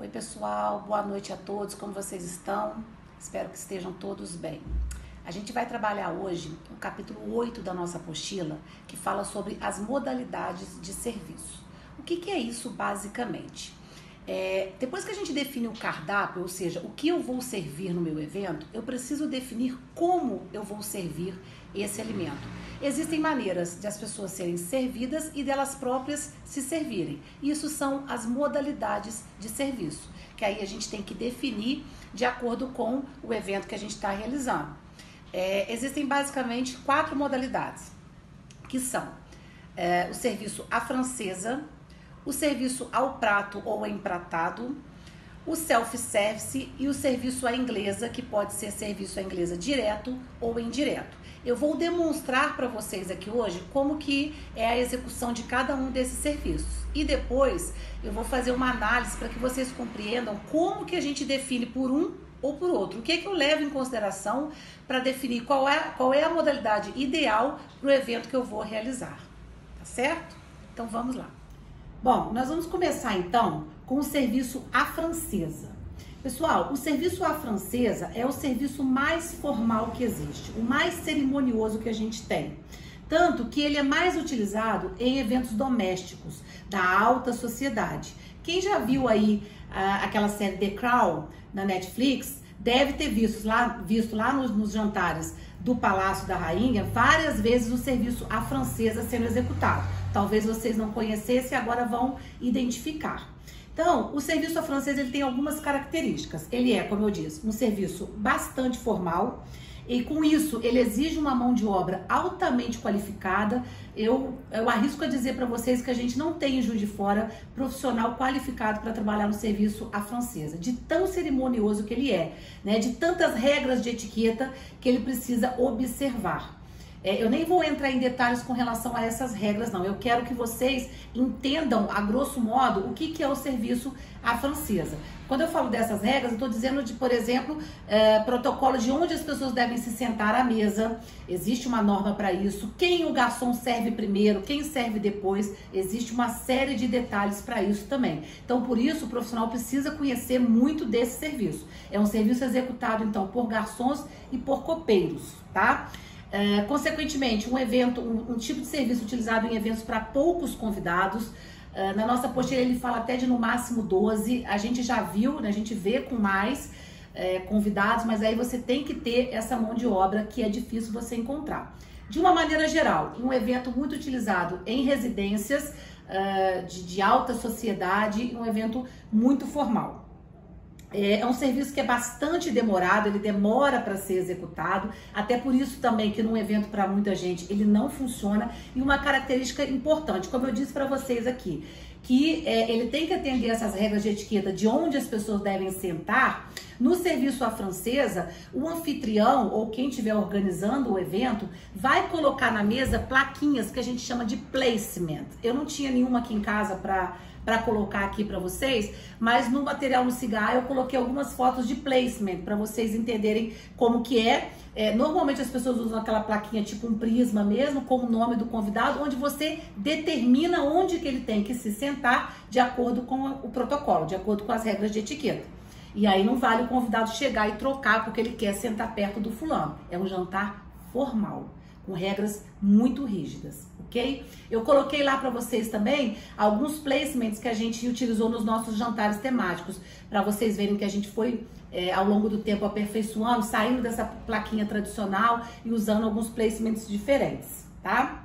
Oi pessoal, boa noite a todos, como vocês estão? Espero que estejam todos bem. A gente vai trabalhar hoje o capítulo 8 da nossa apostila, que fala sobre as modalidades de serviço. O que é isso basicamente? Depois que a gente define o cardápio, ou seja, o que eu vou servir no meu evento, eu preciso definir como eu vou servir esse alimento. Existem maneiras de as pessoas serem servidas e delas próprias se servirem. Isso são as modalidades de serviço, que aí a gente tem que definir de acordo com o evento que a gente está realizando. Existem basicamente 4 modalidades, que são o serviço à francesa, o serviço ao prato ou empratado, o self-service e o serviço à inglesa, que pode ser serviço à inglesa direto ou indireto. Eu vou demonstrar para vocês aqui hoje como que é a execução de cada um desses serviços. E depois eu vou fazer uma análise para que vocês compreendam como que a gente define por um ou por outro. O que eu levo em consideração para definir qual é a modalidade ideal para o evento que eu vou realizar. Tá certo? Então vamos lá. Bom, nós vamos começar então com o serviço à francesa. Pessoal, o serviço à francesa é o serviço mais formal que existe, o mais cerimonioso que a gente tem. Tanto que ele é mais utilizado em eventos domésticos, da alta sociedade. Quem já viu aí aquela série The Crown na Netflix, deve ter visto lá nos jantares do Palácio da Rainha, várias vezes o serviço à francesa sendo executado. Talvez vocês não conhecessem e agora vão identificar. Então, o serviço à francesa ele tem algumas características. Ele é, como eu disse, um serviço bastante formal e com isso ele exige uma mão de obra altamente qualificada. Eu arrisco a dizer para vocês que a gente não tem em Juiz de Fora profissional qualificado para trabalhar no serviço à francesa, de tão cerimonioso que ele é, né? De tantas regras de etiqueta que ele precisa observar. Eu nem vou entrar em detalhes com relação a essas regras, não. Eu quero que vocês entendam, a grosso modo, o que é o serviço à francesa. Quando eu falo dessas regras, eu estou dizendo de, por exemplo, protocolo de onde as pessoas devem se sentar à mesa. Existe uma norma para isso. Quem o garçom serve primeiro, quem serve depois. Existe uma série de detalhes para isso também. Então, por isso, o profissional precisa conhecer muito desse serviço. É um serviço executado, então, por garçons e por copeiros, tá? Consequentemente, um tipo de serviço utilizado em eventos para poucos convidados. Na nossa apostila ele fala até de no máximo 12. A gente já viu, né, a gente vê com mais convidados, mas aí você tem que ter essa mão de obra que é difícil você encontrar. De uma maneira geral, um evento muito utilizado em residências de alta sociedade, um evento muito formal. É um serviço que é bastante demorado, ele demora para ser executado, até por isso também que num evento para muita gente ele não funciona. E uma característica importante, como eu disse para vocês aqui, que ele tem que atender essas regras de etiqueta de onde as pessoas devem sentar. No serviço à francesa, o anfitrião ou quem estiver organizando o evento vai colocar na mesa plaquinhas que a gente chama de placement. Eu não tinha nenhuma aqui em casa para colocar aqui para vocês, mas no material no Cigar eu coloquei algumas fotos de placement para vocês entenderem como que é. Normalmente as pessoas usam aquela plaquinha tipo um prisma mesmo, com o nome do convidado, onde você determina onde que ele tem que se sentar de acordo com o protocolo, de acordo com as regras de etiqueta. E aí não vale o convidado chegar e trocar porque ele quer sentar perto do fulano. É um jantar formal, com regras muito rígidas, ok? Eu coloquei lá para vocês também alguns placements que a gente utilizou nos nossos jantares temáticos, para vocês verem que a gente foi, ao longo do tempo, aperfeiçoando, saindo dessa plaquinha tradicional e usando alguns placements diferentes, tá?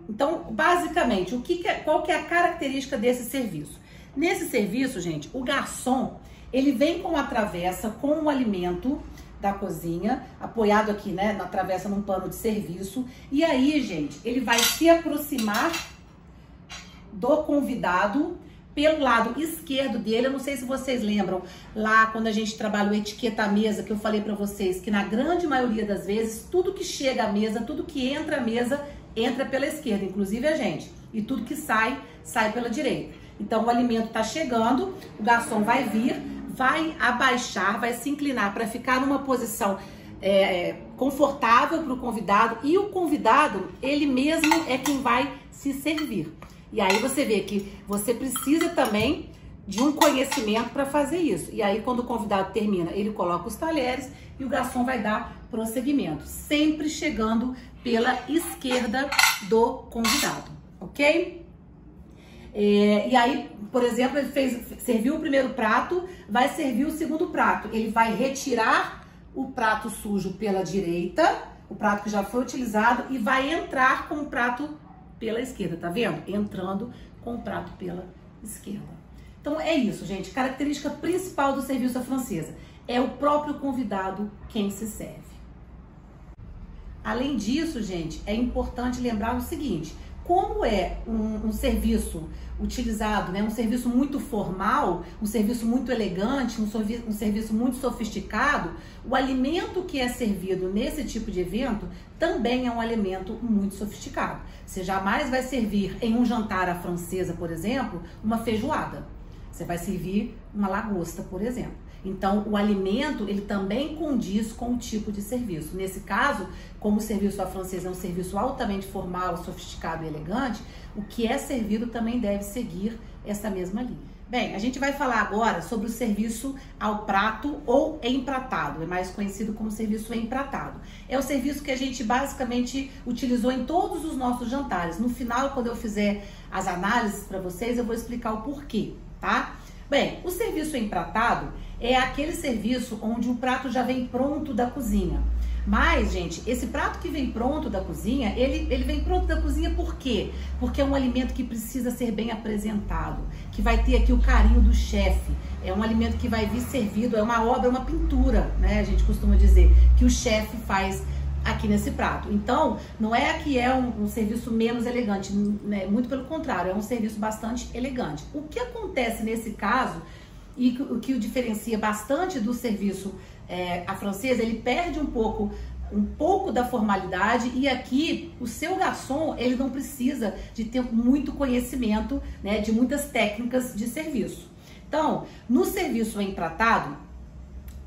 Então, basicamente, qual que é a característica desse serviço? Nesse serviço, gente, o garçom, ele vem com a travessa, com o alimento da cozinha, apoiado aqui, né, na travessa num pano de serviço. E aí, gente, ele vai se aproximar do convidado pelo lado esquerdo dele. Eu não sei se vocês lembram lá quando a gente trabalhou etiqueta à mesa, que eu falei pra vocês que na grande maioria das vezes, tudo que chega à mesa, tudo que entra à mesa, entra pela esquerda, inclusive a gente. E tudo que sai, sai pela direita. Então, o alimento tá chegando, o garçom vai vir, vai abaixar, vai se inclinar para ficar numa posição confortável para o convidado, e o convidado, ele mesmo é quem vai se servir. E aí você vê que você precisa também de um conhecimento para fazer isso. E aí, quando o convidado termina, ele coloca os talheres e o garçom vai dar prosseguimento, sempre chegando pela esquerda do convidado, ok? E aí, por exemplo, ele serviu o primeiro prato, vai servir o segundo prato. Ele vai retirar o prato sujo pela direita, o prato que já foi utilizado, e vai entrar com o prato pela esquerda, tá vendo? Entrando com o prato pela esquerda. Então é isso, gente. Característica principal do serviço à francesa é o próprio convidado quem se serve. Além disso, gente, é importante lembrar o seguinte: como é um serviço utilizado, né, um serviço muito formal, um serviço muito elegante, um serviço muito sofisticado, o alimento que é servido nesse tipo de evento também é um alimento muito sofisticado. Você jamais vai servir em um jantar à francesa, por exemplo, uma feijoada. Você vai servir uma lagosta, por exemplo. Então, o alimento, ele também condiz com o tipo de serviço. Nesse caso, como o serviço à francesa é um serviço altamente formal, sofisticado e elegante, o que é servido também deve seguir essa mesma linha. Bem, a gente vai falar agora sobre o serviço ao prato ou empratado, é mais conhecido como serviço empratado. É o serviço que a gente basicamente utilizou em todos os nossos jantares. No final, quando eu fizer as análises para vocês, eu vou explicar o porquê, tá? Bem, o serviço empratado é aquele serviço onde o prato já vem pronto da cozinha. Mas, gente, esse prato que vem pronto da cozinha, ele vem pronto da cozinha por quê? Porque é um alimento que precisa ser bem apresentado, que vai ter aqui o carinho do chefe. É um alimento que vai vir servido, é uma obra, uma pintura, né? A gente costuma dizer que o chefe faz aqui nesse prato. Então, não é que é um serviço menos elegante, né? Muito pelo contrário, é um serviço bastante elegante. O que acontece nesse caso, e o que o diferencia bastante do serviço à francesa, ele perde um pouco da formalidade, e aqui o seu garçom, ele não precisa de ter muito conhecimento, né, de muitas técnicas de serviço. Então, no serviço empratado,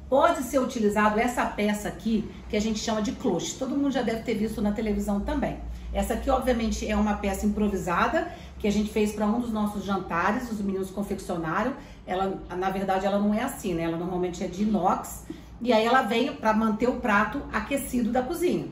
pode ser utilizado essa peça aqui, que a gente chama de cloche. Todo mundo já deve ter visto na televisão também. Essa aqui, obviamente, é uma peça improvisada, que a gente fez para um dos nossos jantares, os meninos confeccionaram. Ela, na verdade, ela não é assim, né? Ela normalmente é de inox. E aí ela vem para manter o prato aquecido da cozinha,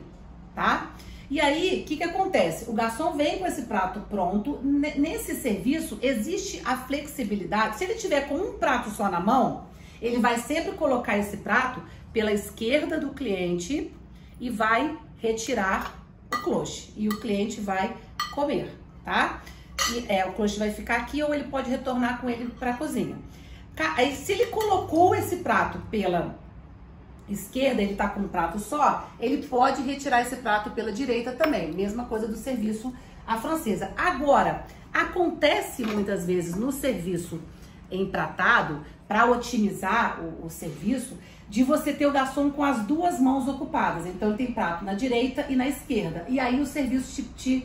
tá? E aí, o que acontece? O garçom vem com esse prato pronto. Nesse serviço, existe a flexibilidade. Se ele tiver com um prato só na mão, ele vai sempre colocar esse prato pela esquerda do cliente e vai retirar o cloche. E o cliente vai comer, tá? O cloche vai ficar aqui, ou ele pode retornar com ele para a cozinha. Aí, se ele colocou esse prato pela esquerda, ele tá com um prato só, ele pode retirar esse prato pela direita também. Mesma coisa do serviço à francesa. Agora, acontece muitas vezes no serviço empratado, para otimizar o serviço, de você ter o garçom com as duas mãos ocupadas. Então, ele tem prato na direita e na esquerda. E aí o serviço te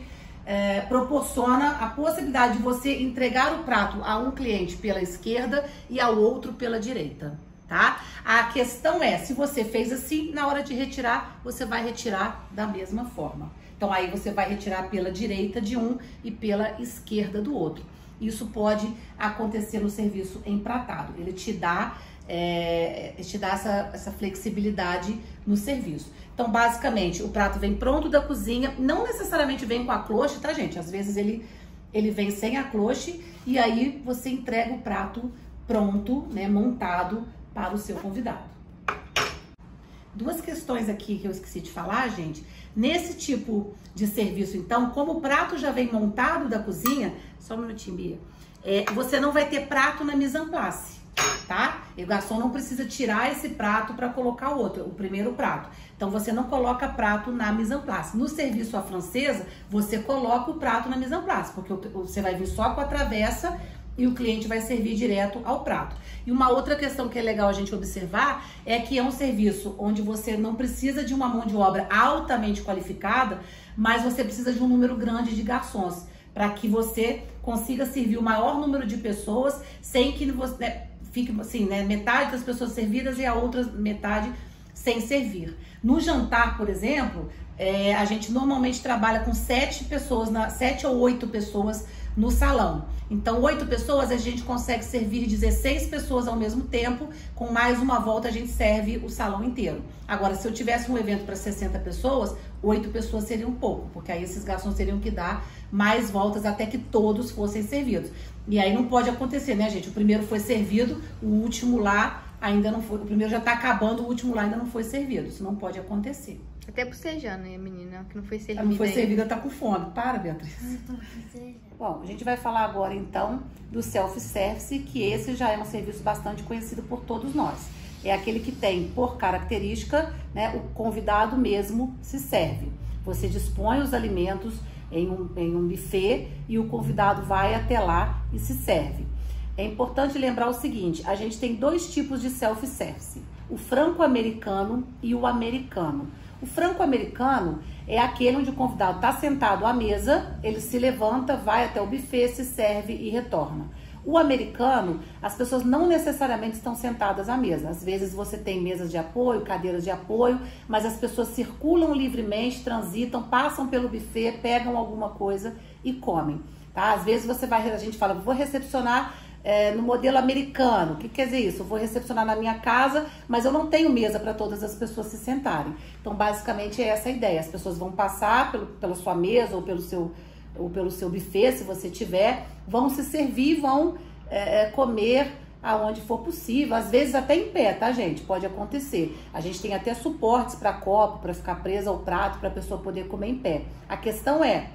proporciona a possibilidade de você entregar o prato a um cliente pela esquerda e ao outro pela direita, tá? A questão é, se você fez assim, na hora de retirar, você vai retirar da mesma forma. Então, aí você vai retirar pela direita de um e pela esquerda do outro. Isso pode acontecer no serviço empratado. Ele te dá essa flexibilidade no serviço. Então, basicamente, o prato vem pronto da cozinha, não necessariamente vem com a cloche, tá, gente? Às vezes ele vem sem a cloche, e aí você entrega o prato pronto, né, montado para o seu convidado. Duas questões aqui que eu esqueci de falar, gente. Nesse tipo de serviço, então, como o prato já vem montado da cozinha, só um minutinho, Bia, você não vai ter prato na mise en place, tá? E o garçom não precisa tirar esse prato para colocar o outro, o primeiro prato. Então, você não coloca prato na mise en place. No serviço à francesa, você coloca o prato na mise en place, porque você vai vir só com a travessa e o cliente vai servir direto ao prato. E uma outra questão que é legal a gente observar é que é um serviço onde você não precisa de uma mão de obra altamente qualificada, mas você precisa de um número grande de garçons, para que você consiga servir o maior número de pessoas sem que você fique assim, né, metade das pessoas servidas e a outra metade sem servir. No jantar, por exemplo, a gente normalmente trabalha com 7 ou 8 pessoas no salão. Então, 8 pessoas, a gente consegue servir 16 pessoas ao mesmo tempo. Com mais uma volta, a gente serve o salão inteiro. Agora, se eu tivesse um evento para 60 pessoas, 8 pessoas seria um pouco, porque aí esses garçons teriam que dar mais voltas até que todos fossem servidos. E aí não pode acontecer, né, gente? O primeiro foi servido, o último lá ainda não foi. O primeiro já tá acabando, o último lá ainda não foi servido. Isso não pode acontecer. Até bocejando, né, menina? Que não foi servida. Ela não foi servida, tá com fome. Para, Beatriz. Bom, a gente vai falar agora, então, do self-service, que esse já é um serviço bastante conhecido por todos nós. É aquele que tem, por característica, né, o convidado mesmo se serve. Você dispõe os alimentos em um buffet e o convidado vai até lá e se serve. É importante lembrar o seguinte, a gente tem 2 tipos de self-service, o franco-americano e o americano. O franco-americano é aquele onde o convidado está sentado à mesa, ele se levanta, vai até o buffet, se serve e retorna. O americano, as pessoas não necessariamente estão sentadas à mesa. Às vezes você tem mesas de apoio, cadeiras de apoio, mas as pessoas circulam livremente, transitam, passam pelo buffet, pegam alguma coisa e comem. Tá? Às vezes a gente fala, vou recepcionar no modelo americano. O que quer dizer isso? Eu vou recepcionar na minha casa, mas eu não tenho mesa para todas as pessoas se sentarem. Então, basicamente, é essa a ideia. As pessoas vão passar pela sua mesa ou pelo seu buffet, se você tiver, vão se servir, vão comer aonde for possível, às vezes até em pé, tá, gente? Pode acontecer. A gente tem até suportes para copo, para ficar presa ao prato, para a pessoa poder comer em pé. A questão é,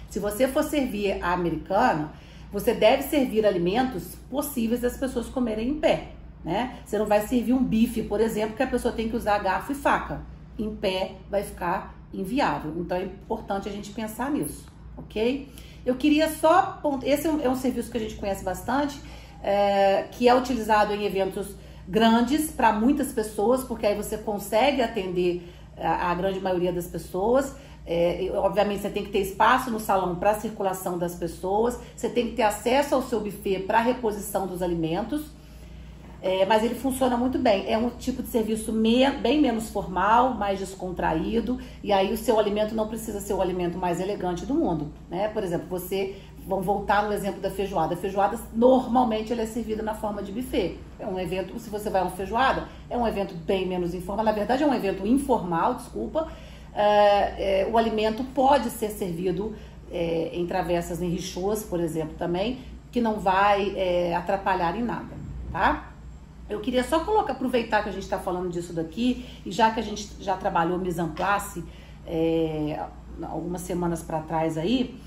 se você for servir a americana, você deve servir alimentos possíveis das pessoas comerem em pé, né? Você não vai servir um bife, por exemplo, que a pessoa tem que usar garfo e faca. Em pé vai ficar inviável. Então é importante a gente pensar nisso, ok? Eu queria só... Esse é um serviço que a gente conhece bastante, que é utilizado em eventos grandes para muitas pessoas, porque aí você consegue atender a grande maioria das pessoas. Obviamente você tem que ter espaço no salão para a circulação das pessoas, você tem que ter acesso ao seu buffet para a reposição dos alimentos, mas ele funciona muito bem. É um tipo de serviço bem menos formal, mais descontraído, e aí o seu alimento não precisa ser o alimento mais elegante do mundo, né? Por exemplo, vamos voltar no exemplo da feijoada. A feijoada, normalmente, ela é servida na forma de buffet. É um evento, se você vai a uma feijoada, é um evento bem menos informal. Na verdade, é um evento informal, desculpa. O alimento pode ser servido em travessas, em richôs, por exemplo, também, que não vai atrapalhar em nada, tá? Eu queria só aproveitar que a gente está falando disso daqui, e já que a gente já trabalhou mise en place algumas semanas para trás aí,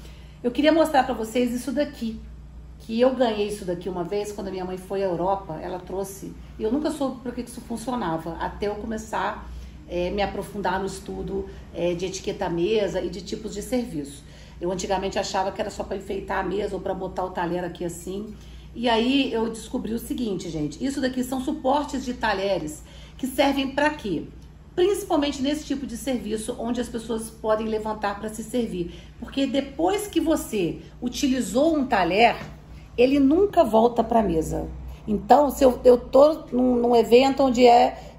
eu queria mostrar para vocês isso daqui, que eu ganhei isso daqui uma vez, quando a minha mãe foi à Europa, ela trouxe, e eu nunca soube por que isso funcionava, até eu começar me aprofundar no estudo de etiqueta à mesa e de tipos de serviço. Eu antigamente achava que era só para enfeitar a mesa ou para botar o talher aqui assim. E aí eu descobri o seguinte, gente. Isso daqui são suportes de talheres que servem para quê? Principalmente nesse tipo de serviço onde as pessoas podem levantar para se servir. Porque depois que você utilizou um talher, ele nunca volta para a mesa. Então, se eu tô num evento onde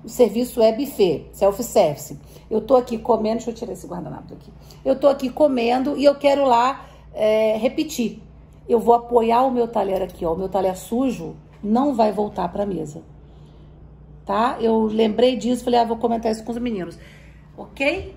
o serviço é buffet, self-service, eu tô aqui comendo, deixa eu tirar esse guardanapo daqui. Eu tô aqui comendo e eu quero lá repetir. Eu vou apoiar o meu talher aqui, ó, o meu talher sujo não vai voltar para a mesa, tá? Eu lembrei disso, falei, vou comentar isso com os meninos, ok?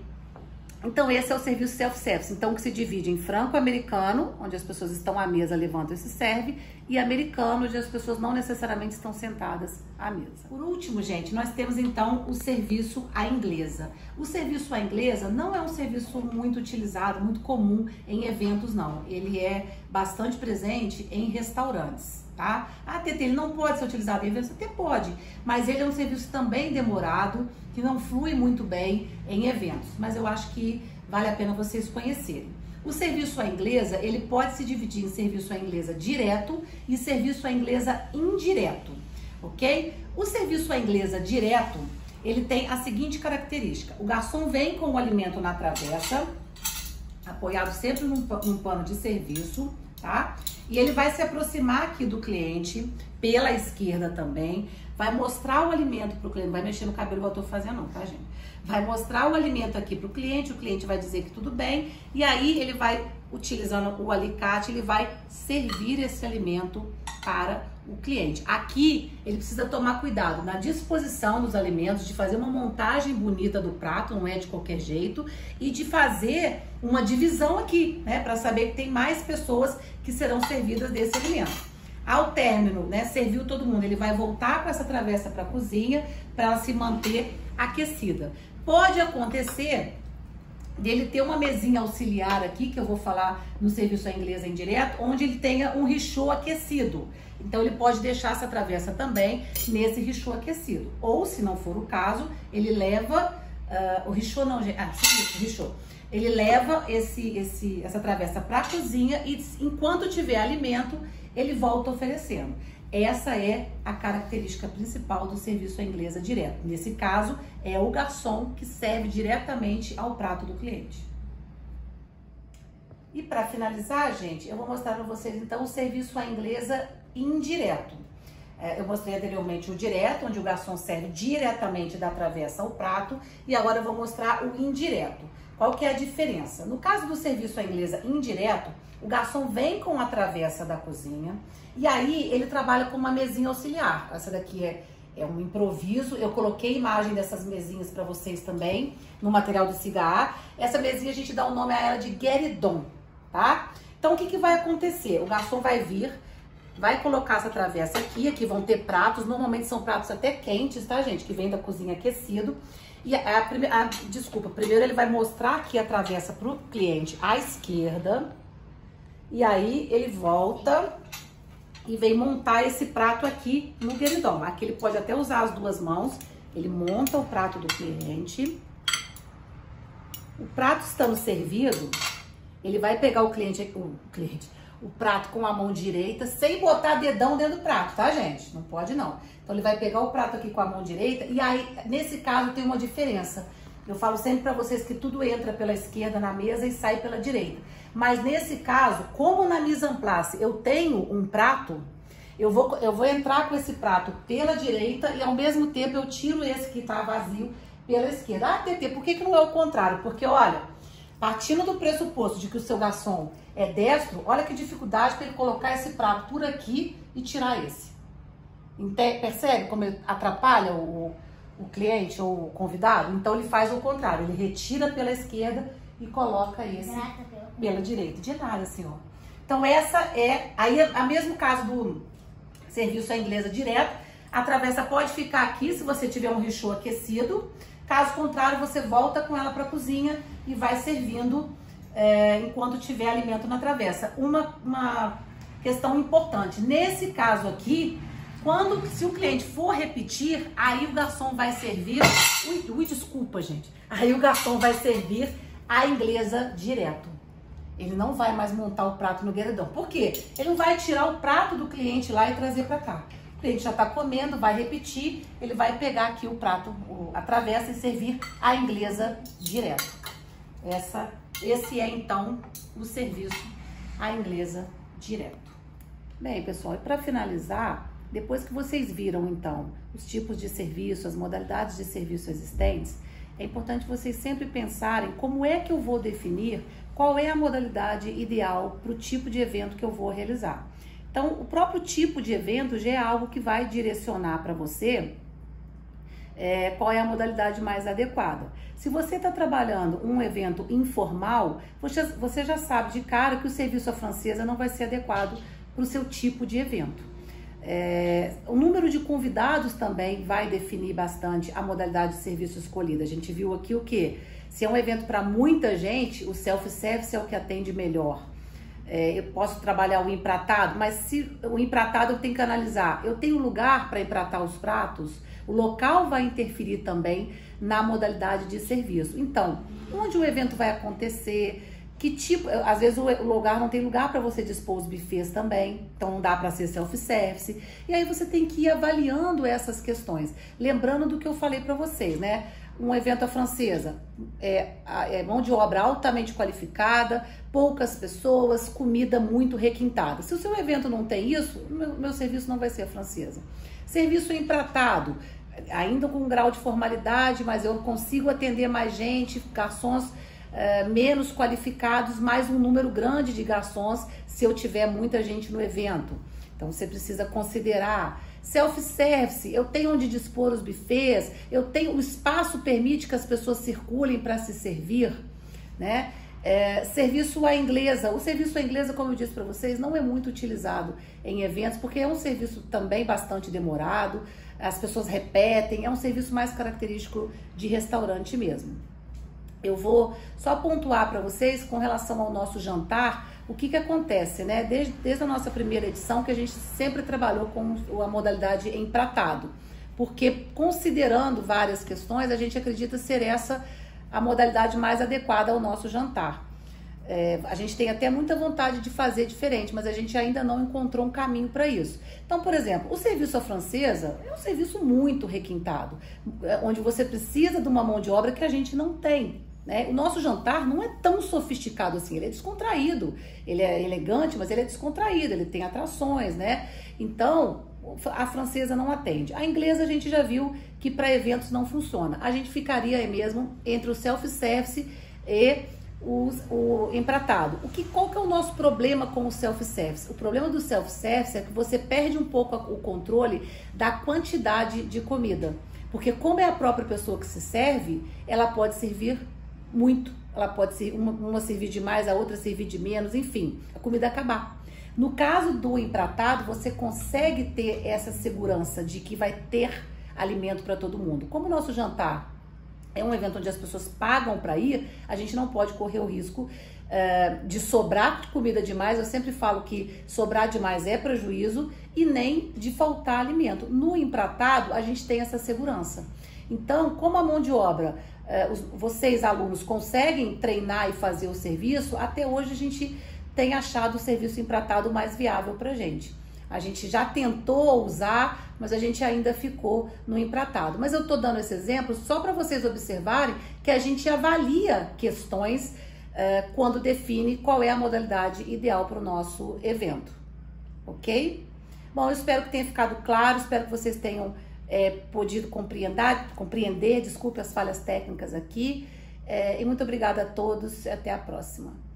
Então, esse é o serviço self-service, então, que se divide em franco-americano, onde as pessoas estão à mesa, levantam e se servem, e americano, onde as pessoas não necessariamente estão sentadas à mesa. Por último, gente, nós temos, então, o serviço à inglesa. O serviço à inglesa não é um serviço muito utilizado, muito comum em eventos, não. Ele é bastante presente em restaurantes, tá? TT, ele não pode ser utilizado em eventos? Até pode, mas ele é um serviço também demorado, que não flui muito bem em eventos, mas eu acho que vale a pena vocês conhecerem. O serviço à inglesa, ele pode se dividir em serviço à inglesa direto e serviço à inglesa indireto, ok? O serviço à inglesa direto, ele tem a seguinte característica: o garçom vem com o alimento na travessa, apoiado sempre num pano de serviço, tá? E ele vai se aproximar aqui do cliente, pela esquerda também, vai mostrar o alimento para o cliente, não vai mexer no cabelo igual eu tô fazendo não, tá, gente? Vai mostrar o alimento aqui para o cliente vai dizer que tudo bem, e aí ele vai utilizando o alicate, ele vai servir esse alimento para o cliente. Aqui ele precisa tomar cuidado na disposição dos alimentos, de fazer uma montagem bonita do prato, não é de qualquer jeito, e de fazer uma divisão aqui, né, para saber que tem mais pessoas que serão servidas desse alimento. Ao término, né, serviu todo mundo, ele vai voltar com essa travessa para a cozinha para ela se manter aquecida. Pode acontecer dele ter uma mesinha auxiliar aqui, que eu vou falar no serviço à inglesa indireto, onde ele tenha um richô aquecido. Então ele pode deixar essa travessa também nesse richô aquecido. Ou, se não for o caso, ele leva o richô não, gente, richô. Ele leva essa travessa para a cozinha e enquanto tiver alimento, ele volta oferecendo. Essa é a característica principal do serviço à inglesa direto. Nesse caso, é o garçom que serve diretamente ao prato do cliente. E para finalizar, gente, eu vou mostrar para vocês então o serviço à inglesa indireto. Eu mostrei anteriormente o direto, onde o garçom serve diretamente da travessa ao prato, e agora eu vou mostrar o indireto. Qual que é a diferença? No caso do serviço à inglesa indireto, o garçom vem com a travessa da cozinha e aí ele trabalha com uma mesinha auxiliar. Essa daqui é um improviso. Eu coloquei imagem dessas mesinhas para vocês também no material do Siga. Essa mesinha a gente dá o nome a ela de guéridon, tá? Então o que vai acontecer? O garçom vai vir, vai colocar essa travessa aqui. Aqui vão ter pratos, normalmente são pratos até quentes, tá, gente? Que vem da cozinha aquecido. E primeiro ele vai mostrar aqui a travessa para o cliente à esquerda. E aí ele volta e vem montar esse prato aqui no guéridon. Aqui ele pode até usar as duas mãos. Ele monta o prato do cliente. O prato estando servido, ele vai pegar o prato com a mão direita, sem botar dedão dentro do prato, tá, gente? Não pode não. Então ele vai pegar o prato aqui com a mão direita e aí, nesse caso, tem uma diferença. Eu falo sempre pra vocês que tudo entra pela esquerda na mesa e sai pela direita. Mas nesse caso, como na mise en place eu tenho um prato, eu vou entrar com esse prato pela direita e ao mesmo tempo eu tiro esse que tá vazio pela esquerda. Ah, TT, por que não é o contrário? Porque, olha, partindo do pressuposto de que o seu garçom é destro, olha que dificuldade para ele colocar esse prato por aqui e tirar esse. Percebe como ele atrapalha o cliente ou o convidado? Então ele faz o contrário, ele retira pela esquerda e coloca esse pela direita. De nada, senhor. Então essa é, aí a mesmo caso do serviço à inglesa direto, a travessa pode ficar aqui se você tiver um richô aquecido. Caso contrário, você volta com ela para a cozinha e vai servindo enquanto tiver alimento na travessa. Uma questão importante, nesse caso aqui, se o cliente for repetir, aí o garçom vai servir... desculpa, gente. Aí o garçom vai servir a inglesa direto. Ele não vai mais montar o prato no guéridon. Por quê? Ele não vai tirar o prato do cliente lá e trazer para cá. O cliente já está comendo, vai repetir, ele vai pegar aqui o prato, a travessa e servir a inglesa direto. Esse é então o serviço à inglesa direto. Bem, pessoal, e para finalizar, depois que vocês viram então os tipos de serviço, as modalidades de serviço existentes, é importante vocês sempre pensarem como é que eu vou definir qual é a modalidade ideal para o tipo de evento que eu vou realizar. Então, o próprio tipo de evento já é algo que vai direcionar para você qual é a modalidade mais adequada. Se você está trabalhando um evento informal, você já sabe de cara que o serviço à francesa não vai ser adequado para o seu tipo de evento. O número de convidados também vai definir bastante a modalidade de serviço escolhida. A gente viu aqui o que? Se é um evento para muita gente, o self-service é o que atende melhor. Eu posso trabalhar o empratado, mas se o empratado eu tenho que analisar, eu tenho lugar para empratar os pratos? O local vai interferir também na modalidade de serviço. Então, onde o evento vai acontecer? Que tipo, às vezes o lugar não tem lugar para você dispor os buffets também, então não dá para ser self-service. E aí você tem que ir avaliando essas questões. Lembrando do que eu falei para vocês, né? Um evento à francesa, mão de obra altamente qualificada, poucas pessoas, comida muito requintada. Se o seu evento não tem isso, meu serviço não vai ser a francesa. Serviço empratado, ainda com um grau de formalidade, mas eu consigo atender mais gente, garçons menos qualificados, mais um número grande de garçons se eu tiver muita gente no evento. Então você precisa considerar self-service, eu tenho onde dispor os buffets, o espaço permite que as pessoas circulem para se servir, né? Serviço à inglesa. O serviço à inglesa, como eu disse para vocês, não é muito utilizado em eventos, porque é um serviço também bastante demorado, as pessoas repetem, é um serviço mais característico de restaurante mesmo. Eu vou só pontuar para vocês com relação ao nosso jantar, o que acontece, né? Desde a nossa primeira edição, que a gente sempre trabalhou com a modalidade empratado, porque considerando várias questões, a gente acredita ser essa a modalidade mais adequada ao nosso jantar. A gente tem até muita vontade de fazer diferente, mas a gente ainda não encontrou um caminho para isso. Então, por exemplo, o serviço à francesa é um serviço muito requintado, onde você precisa de uma mão de obra que a gente não tem, né? O nosso jantar não é tão sofisticado assim, ele é descontraído, ele é elegante, mas ele é descontraído, ele tem atrações, né? Então, a francesa não atende. A inglesa a gente já viu que para eventos não funciona. A gente ficaria mesmo entre o self-service e o empratado. Qual que é o nosso problema com o self-service? O problema do self-service é que você perde um pouco o controle da quantidade de comida. Porque como é a própria pessoa que se serve, ela pode servir muito. Ela pode ser uma servir de mais, a outra servir de menos, enfim, a comida acabar. No caso do empratado, você consegue ter essa segurança de que vai ter alimento para todo mundo. Como o nosso jantar é um evento onde as pessoas pagam para ir, a gente não pode correr o risco de sobrar comida demais. Eu sempre falo que sobrar demais é prejuízo e nem de faltar alimento. No empratado, a gente tem essa segurança. Então, como a mão de obra, vocês alunos conseguem treinar e fazer o serviço, até hoje a gente tem achado o serviço empratado mais viável pra gente. A gente já tentou usar, mas a gente ainda ficou no empratado. Mas eu tô dando esse exemplo só para vocês observarem que a gente avalia questões quando define qual é a modalidade ideal para o nosso evento, ok? Bom, eu espero que tenha ficado claro, espero que vocês tenham podido compreender, desculpe as falhas técnicas aqui, e muito obrigada a todos, até a próxima.